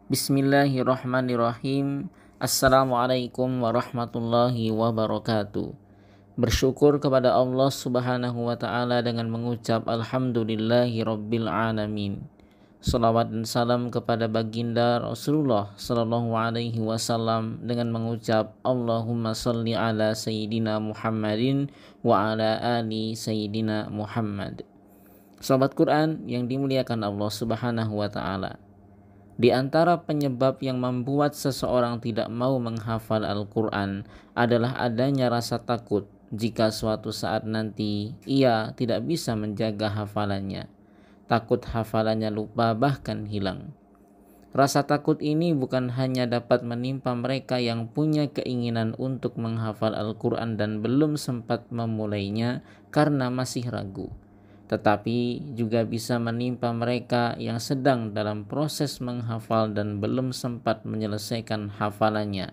Bismillahirrahmanirrahim. Assalamualaikum warahmatullahi wabarakatuh. Bersyukur kepada Allah Subhanahu wa ta'ala dengan mengucap Alhamdulillahi Rabbil Alamin. Salawat dan salam kepada baginda Rasulullah Sallallahu Alaihi Wasallam dengan mengucap Allahumma salli ala Sayyidina Muhammadin wa ala ali Sayyidina Muhammad. Sahabat Quran yang dimuliakan Allah Subhanahu wa ta'ala, di antara penyebab yang membuat seseorang tidak mau menghafal Al-Quran adalah adanya rasa takut jika suatu saat nanti ia tidak bisa menjaga hafalannya. Takut hafalannya lupa bahkan hilang. Rasa takut ini bukan hanya dapat menimpa mereka yang punya keinginan untuk menghafal Al-Quran dan belum sempat memulainya karena masih ragu, tetapi juga bisa menimpa mereka yang sedang dalam proses menghafal dan belum sempat menyelesaikan hafalannya.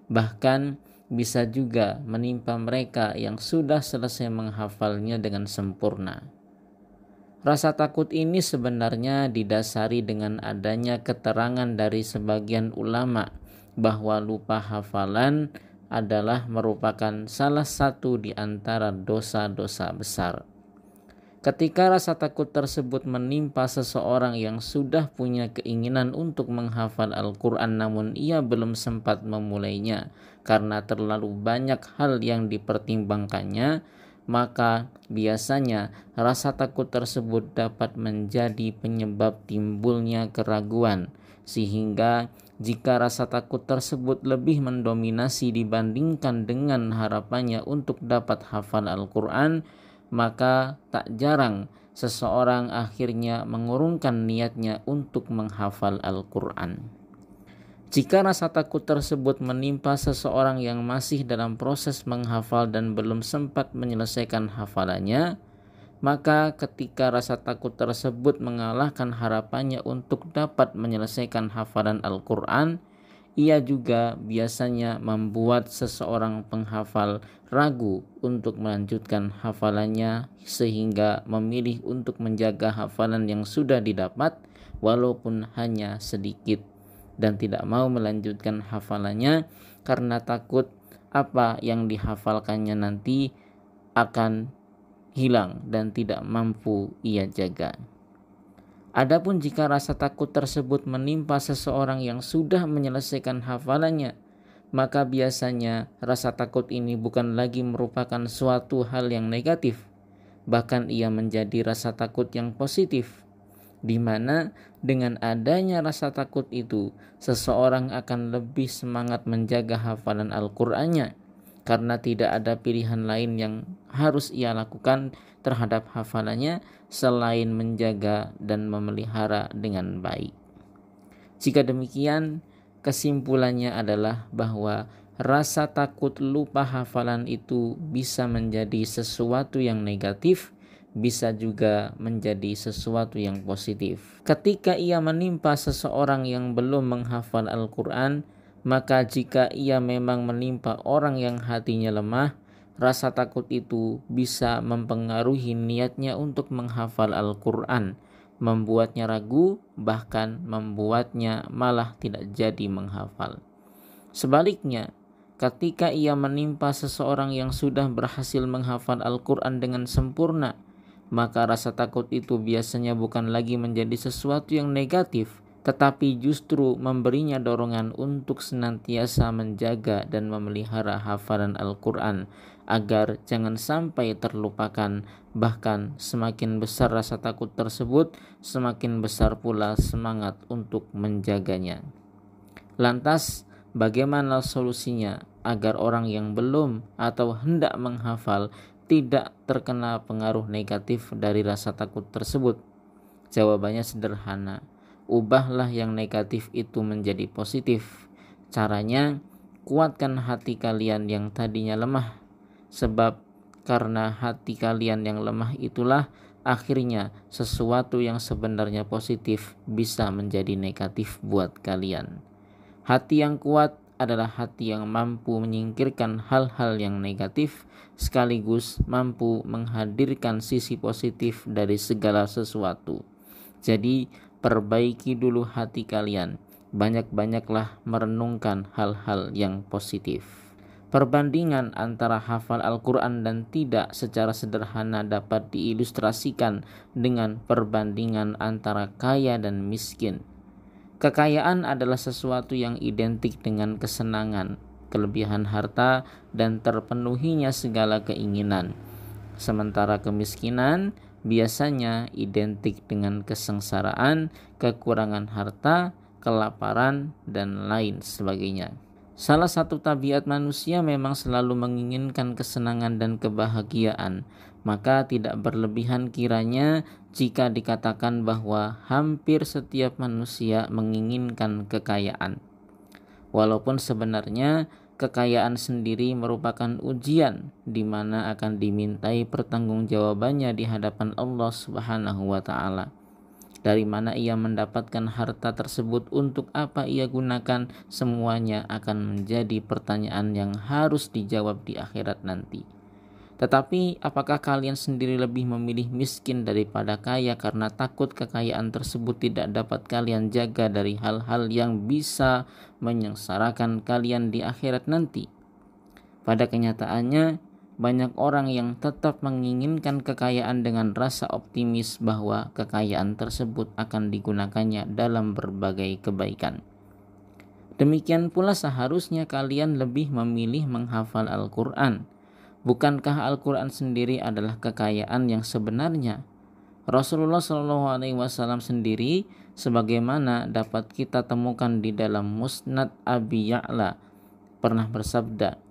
Bahkan bisa juga menimpa mereka yang sudah selesai menghafalnya dengan sempurna. Rasa takut ini sebenarnya didasari dengan adanya keterangan dari sebagian ulama bahwa lupa hafalan adalah merupakan salah satu di antara dosa-dosa besar. Ketika rasa takut tersebut menimpa seseorang yang sudah punya keinginan untuk menghafal Al-Quran namun ia belum sempat memulainya karena terlalu banyak hal yang dipertimbangkannya, maka biasanya rasa takut tersebut dapat menjadi penyebab timbulnya keraguan, sehingga jika rasa takut tersebut lebih mendominasi dibandingkan dengan harapannya untuk dapat hafal Al-Quran, maka tak jarang seseorang akhirnya mengurungkan niatnya untuk menghafal Al-Quran. Jika rasa takut tersebut menimpa seseorang yang masih dalam proses menghafal dan belum sempat menyelesaikan hafalannya, maka ketika rasa takut tersebut mengalahkan harapannya untuk dapat menyelesaikan hafalan Al-Quran, ia juga biasanya membuat seseorang penghafal ragu untuk melanjutkan hafalannya sehingga memilih untuk menjaga hafalan yang sudah didapat walaupun hanya sedikit dan tidak mau melanjutkan hafalannya karena takut apa yang dihafalkannya nanti akan hilang dan tidak mampu ia jaga. Adapun jika rasa takut tersebut menimpa seseorang yang sudah menyelesaikan hafalannya, maka biasanya rasa takut ini bukan lagi merupakan suatu hal yang negatif, bahkan ia menjadi rasa takut yang positif, di mana dengan adanya rasa takut itu, seseorang akan lebih semangat menjaga hafalan Al-Qur'annya, karena tidak ada pilihan lain yang harus ia lakukan terhadap hafalannya selain menjaga dan memelihara dengan baik. Jika demikian, kesimpulannya adalah bahwa rasa takut lupa hafalan itu bisa menjadi sesuatu yang negatif, bisa juga menjadi sesuatu yang positif. Ketika ia menimpa seseorang yang belum menghafal Al-Quran, maka jika ia memang menimpa orang yang hatinya lemah, rasa takut itu bisa mempengaruhi niatnya untuk menghafal Al-Quran, membuatnya ragu, bahkan membuatnya malah tidak jadi menghafal. Sebaliknya, ketika ia menimpa seseorang yang sudah berhasil menghafal Al-Quran dengan sempurna, maka rasa takut itu biasanya bukan lagi menjadi sesuatu yang negatif, tetapi justru memberinya dorongan untuk senantiasa menjaga dan memelihara hafalan Al-Quran agar jangan sampai terlupakan. Bahkan semakin besar rasa takut tersebut, semakin besar pula semangat untuk menjaganya. Lantas, bagaimana solusinya agar orang yang belum atau hendak menghafal tidak terkena pengaruh negatif dari rasa takut tersebut? Jawabannya sederhana. Ubahlah yang negatif itu menjadi positif. Caranya, kuatkan hati kalian yang tadinya lemah. Sebab karena hati kalian yang lemah itulah akhirnya sesuatu yang sebenarnya positif bisa menjadi negatif buat kalian. Hati yang kuat adalah hati yang mampu menyingkirkan hal-hal yang negatif sekaligus mampu menghadirkan sisi positif dari segala sesuatu. Jadi perbaiki dulu hati kalian, banyak-banyaklah merenungkan hal-hal yang positif. Perbandingan antara hafal Al-Quran dan tidak secara sederhana dapat diilustrasikan dengan perbandingan antara kaya dan miskin. Kekayaan adalah sesuatu yang identik dengan kesenangan, kelebihan harta, dan terpenuhinya segala keinginan. Sementara kemiskinan biasanya identik dengan kesengsaraan, kekurangan harta, kelaparan, dan lain sebagainya. Salah satu tabiat manusia memang selalu menginginkan kesenangan dan kebahagiaan, maka tidak berlebihan kiranya jika dikatakan bahwa hampir setiap manusia menginginkan kekayaan. Walaupun sebenarnya kekayaan sendiri merupakan ujian di mana akan dimintai pertanggungjawabannya di hadapan Allah Subhanahu wa taala. Dari mana ia mendapatkan harta tersebut, untuk apa ia gunakan, semuanya akan menjadi pertanyaan yang harus dijawab di akhirat nanti. Tetapi apakah kalian sendiri lebih memilih miskin daripada kaya karena takut kekayaan tersebut tidak dapat kalian jaga dari hal-hal yang bisa menyengsarakan kalian di akhirat nanti? Pada kenyataannya, banyak orang yang tetap menginginkan kekayaan dengan rasa optimis bahwa kekayaan tersebut akan digunakannya dalam berbagai kebaikan. Demikian pula seharusnya kalian lebih memilih menghafal Al-Quran. Bukankah Al-Quran sendiri adalah kekayaan yang sebenarnya? Rasulullah SAW sendiri, sebagaimana dapat kita temukan di dalam Musnad Abi Ya'la, pernah bersabda,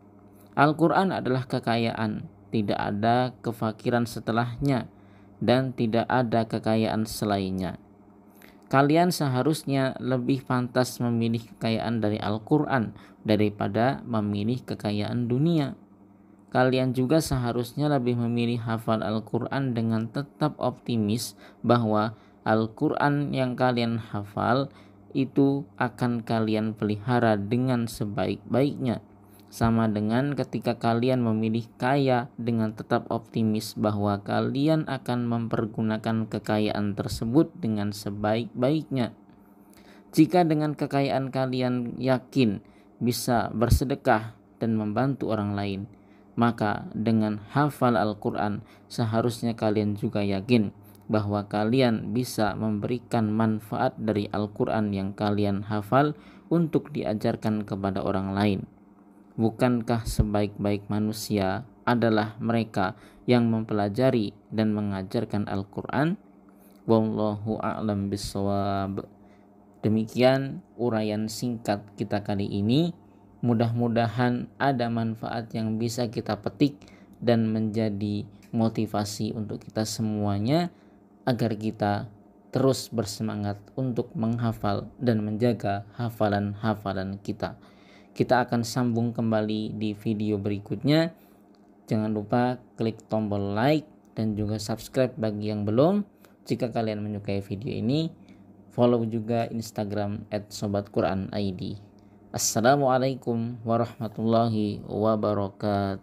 Al-Quran adalah kekayaan, tidak ada kefakiran setelahnya, dan tidak ada kekayaan selainnya. Kalian seharusnya lebih pantas memilih kekayaan dari Al-Quran daripada memilih kekayaan dunia. Kalian juga seharusnya lebih memilih hafal Al-Quran dengan tetap optimis bahwa Al-Quran yang kalian hafal itu akan kalian pelihara dengan sebaik-baiknya. Sama dengan ketika kalian memilih kaya dengan tetap optimis bahwa kalian akan mempergunakan kekayaan tersebut dengan sebaik-baiknya. Jika dengan kekayaan kalian yakin bisa bersedekah dan membantu orang lain, maka dengan hafal Al-Quran seharusnya kalian juga yakin bahwa kalian bisa memberikan manfaat dari Al-Quran yang kalian hafal untuk diajarkan kepada orang lain. Bukankah sebaik-baik manusia adalah mereka yang mempelajari dan mengajarkan Al-Quran? Wallahu a'lam bishawab. Demikian uraian singkat kita kali ini. Mudah-mudahan ada manfaat yang bisa kita petik dan menjadi motivasi untuk kita semuanya agar kita terus bersemangat untuk menghafal dan menjaga hafalan-hafalan kita. Kita akan sambung kembali di video berikutnya. Jangan lupa klik tombol like dan juga subscribe bagi yang belum. Jika kalian menyukai video ini, follow juga Instagram @sobatquran_id. Assalamualaikum warahmatullahi wabarakatuh.